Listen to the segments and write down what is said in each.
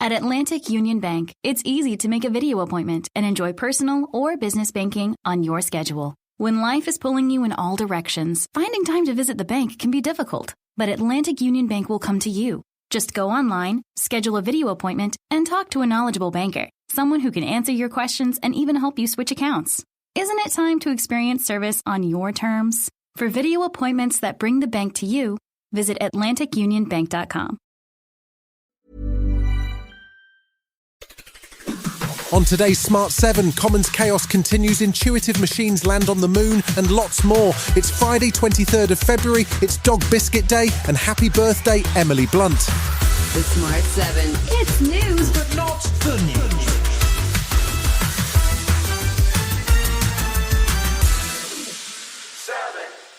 At Atlantic Union Bank, it's easy to make a video appointment and enjoy personal or business banking on your schedule. When life is pulling you in all directions, finding time to visit the bank can be difficult, but Atlantic Union Bank will come to you. Just go online, schedule a video appointment, and talk to a knowledgeable banker, someone who can answer your questions and even help you switch accounts. Isn't it time to experience service on your terms? For video appointments that bring the bank to you, visit AtlanticUnionBank.com. On today's Smart 7, Commons chaos continues, intuitive machines land on the moon, and lots more. It's Friday, 23rd of February, it's Dog Biscuit Day, and happy birthday, Emily Blunt. The Smart 7. It's news, but not the news.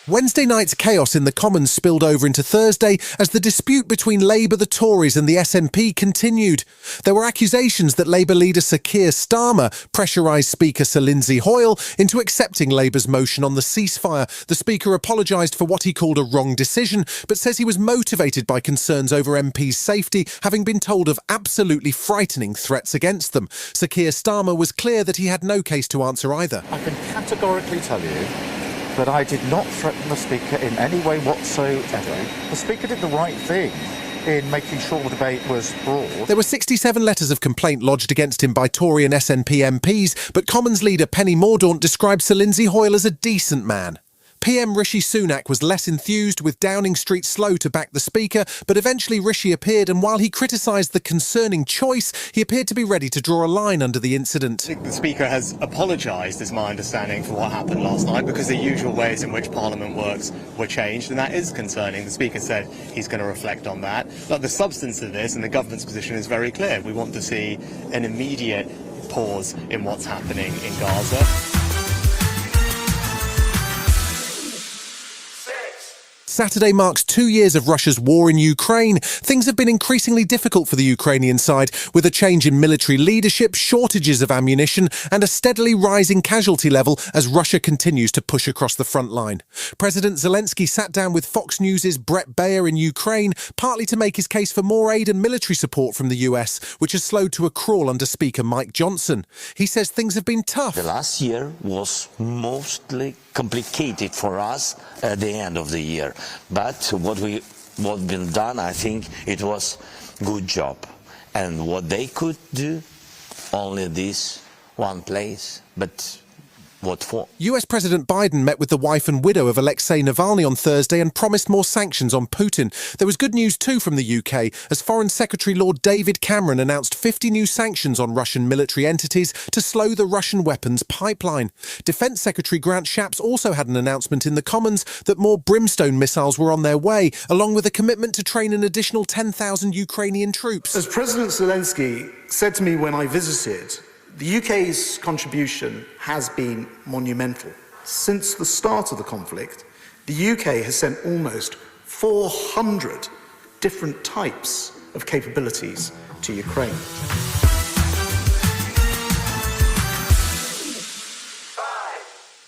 Wednesday night's chaos in the Commons spilled over into Thursday as the dispute between Labour, the Tories and the SNP continued. There were accusations that Labour leader Sir Keir Starmer pressurised Speaker Sir Lindsay Hoyle into accepting Labour's motion on the ceasefire. The Speaker apologised for what he called a wrong decision, but says he was motivated by concerns over MPs' safety, having been told of absolutely frightening threats against them. Sir Keir Starmer was clear that he had no case to answer either. I can categorically tell you that I did not threaten the Speaker in any way whatsoever. The Speaker did the right thing in making sure the debate was broad. There were 67 letters of complaint lodged against him by Tory and SNP MPs, but Commons leader Penny Mordaunt described Sir Lindsay Hoyle as a decent man. PM Rishi Sunak was less enthused, with Downing Street slow to back the Speaker, but eventually Rishi appeared, and while he criticised the concerning choice, he appeared to be ready to draw a line under the incident. The Speaker has apologised, is my understanding, for what happened last night, because the usual ways in which Parliament works were changed, and that is concerning. The Speaker said he's going to reflect on that. But the substance of this and the government's position is very clear. We want to see an immediate pause in what's happening in Gaza. Saturday marks 2 years of Russia's war in Ukraine. Things have been increasingly difficult for the Ukrainian side, with a change in military leadership, shortages of ammunition, and a steadily rising casualty level as Russia continues to push across the front line. President Zelensky sat down with Fox News' Brett Baer in Ukraine, partly to make his case for more aid and military support from the US, which has slowed to a crawl under Speaker Mike Johnson. He says things have been tough. The last year was mostly complicated for us at the end of the year. But what been done, I think it was good job. And what they could do, only this one place, but what for? US President Biden met with the wife and widow of Alexei Navalny on Thursday and promised more sanctions on Putin. There was good news too from the UK, as Foreign Secretary Lord David Cameron announced 50 new sanctions on Russian military entities to slow the Russian weapons pipeline. Defence Secretary Grant Shapps also had an announcement in the Commons that more Brimstone missiles were on their way, along with a commitment to train an additional 10,000 Ukrainian troops. As President Zelensky said to me when I visited, the UK's contribution has been monumental. Since the start of the conflict, the UK has sent almost 400 different types of capabilities to Ukraine.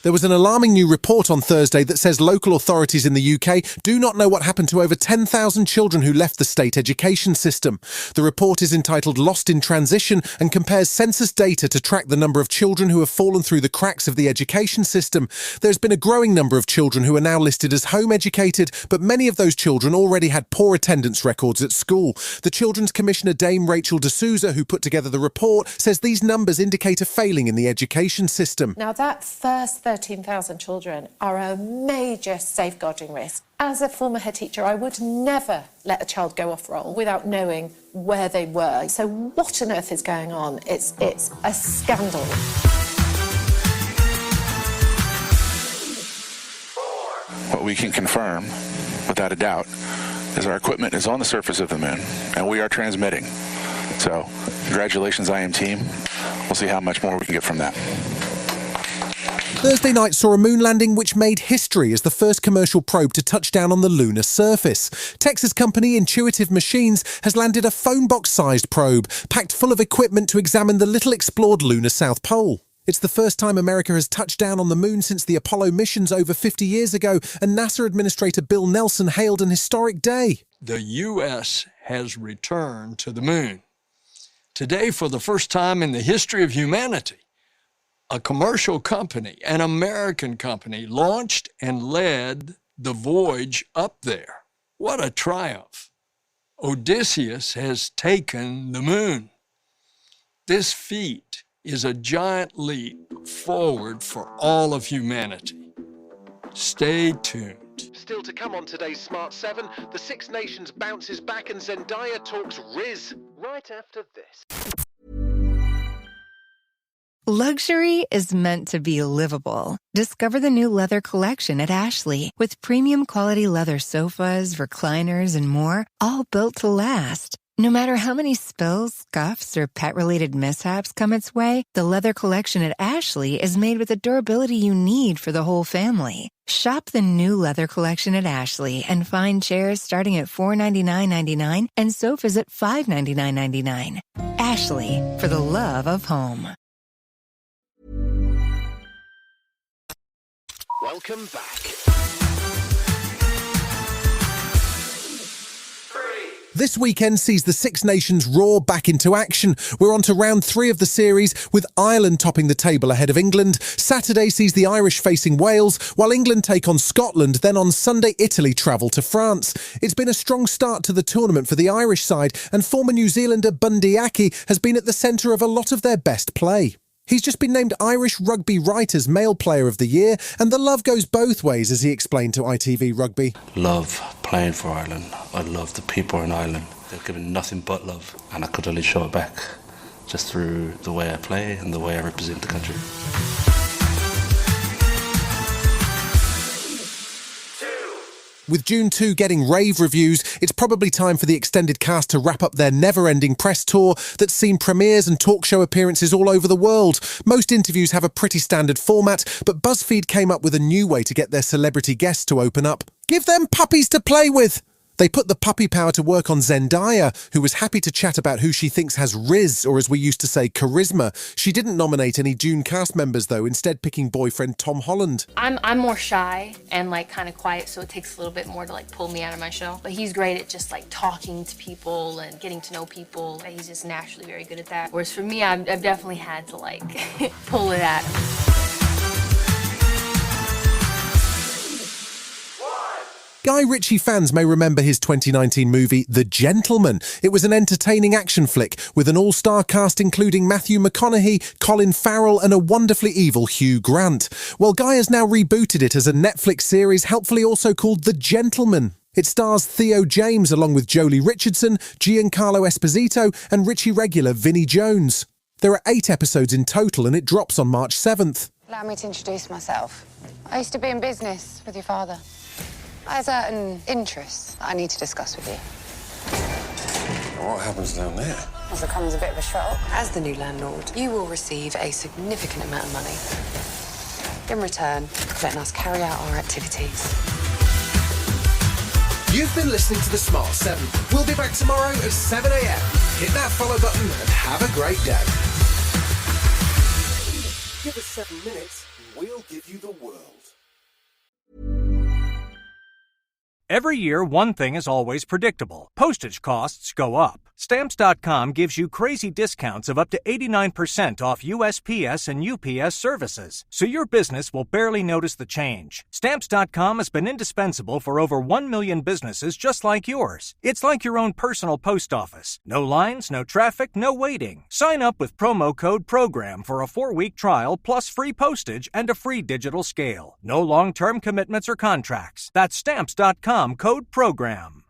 There was an alarming new report on Thursday that says local authorities in the UK do not know what happened to over 10,000 children who left the state education system. The report is entitled Lost in Transition and compares census data to track the number of children who have fallen through the cracks of the education system. There's been a growing number of children who are now listed as home educated, but many of those children already had poor attendance records at school. The Children's Commissioner Dame Rachel de Souza, who put together the report, says these numbers indicate a failing in the education system. Now that first 13,000 children are a major safeguarding risk. As a former head teacher, I would never let a child go off roll without knowing where they were. So what on earth is going on? It's a scandal. What we can confirm, without a doubt, is our equipment is on the surface of the moon, and we are transmitting. So, congratulations, IM team. We'll see how much more we can get from that. Thursday night saw a moon landing which made history as the first commercial probe to touch down on the lunar surface. Texas company Intuitive Machines has landed a phone box-sized probe, packed full of equipment to examine the little explored lunar South Pole. It's the first time America has touched down on the moon since the Apollo missions over 50 years ago, and NASA Administrator Bill Nelson hailed an historic day. The U.S. has returned to the moon. Today, for the first time in the history of humanity, a commercial company, an American company, launched and led the voyage up there. What a triumph. Odysseus has taken the moon. This feat is a giant leap forward for all of humanity. Stay tuned. Still to come on today's Smart 7, the Six Nations bounces back and Zendaya talks Riz right after this. Luxury is meant to be livable. Discover the new leather collection at Ashley with premium quality leather sofas, recliners, and more, all built to last. No matter how many spills, scuffs, or pet-related mishaps come its way, the leather collection at Ashley is made with the durability you need for the whole family. Shop the new leather collection at Ashley and find chairs starting at $499.99 and sofas at $599.99. Ashley, for the love of home. Welcome back. This weekend sees the Six Nations roar back into action. We're on to round 3 of the series, with Ireland topping the table ahead of England. Saturday sees the Irish facing Wales, while England take on Scotland. Then on Sunday, Italy travel to France. It's been a strong start to the tournament for the Irish side, and former New Zealander Bundee Aki has been at the centre of a lot of their best play. He's just been named Irish Rugby Writers' Male Player of the Year, and the love goes both ways, as he explained to ITV Rugby. Love playing for Ireland. I love the people in Ireland. They've given nothing but love, and I could only show it back just through the way I play and the way I represent the country. With June 2 getting rave reviews, it's probably time for the extended cast to wrap up their never-ending press tour that's seen premieres and talk show appearances all over the world. Most interviews have a pretty standard format, but BuzzFeed came up with a new way to get their celebrity guests to open up. Give them puppies to play with! They put the puppy power to work on Zendaya, who was happy to chat about who she thinks has Riz, or as we used to say, charisma. She didn't nominate any June cast members, though, instead picking boyfriend Tom Holland. I'm more shy and kind of quiet, so it takes a little bit more to pull me out of my shell. But he's great at just talking to people and getting to know people. He's just naturally very good at that. Whereas for me, I've definitely had to pull it at him. Guy Ritchie fans may remember his 2019 movie The Gentleman. It was an entertaining action flick with an all-star cast including Matthew McConaughey, Colin Farrell and a wonderfully evil Hugh Grant. Well, Guy has now rebooted it as a Netflix series, helpfully also called The Gentleman. It stars Theo James along with Jolie Richardson, Giancarlo Esposito and Ritchie regular Vinnie Jones. There are 8 episodes in total and it drops on March 7th. Allow me to introduce myself. I used to be in business with your father. I have certain interests that I need to discuss with you. What happens down there? As it comes a bit of a shock. As the new landlord, you will receive a significant amount of money. In return, letting us carry out our activities. You've been listening to The Smart 7. We'll be back tomorrow at 7 a.m. Hit that follow button and have a great day. Give us 7 minutes, we'll give you the world. Every year, one thing is always predictable. Postage costs go up. Stamps.com gives you crazy discounts of up to 89% off USPS and UPS services, so your business will barely notice the change. Stamps.com has been indispensable for over 1 million businesses just like yours. It's like your own personal post office. No lines, no traffic, no waiting. Sign up with promo code PROGRAM for a 4-week trial plus free postage and a free digital scale. No long-term commitments or contracts. That's Stamps.com, code PROGRAM.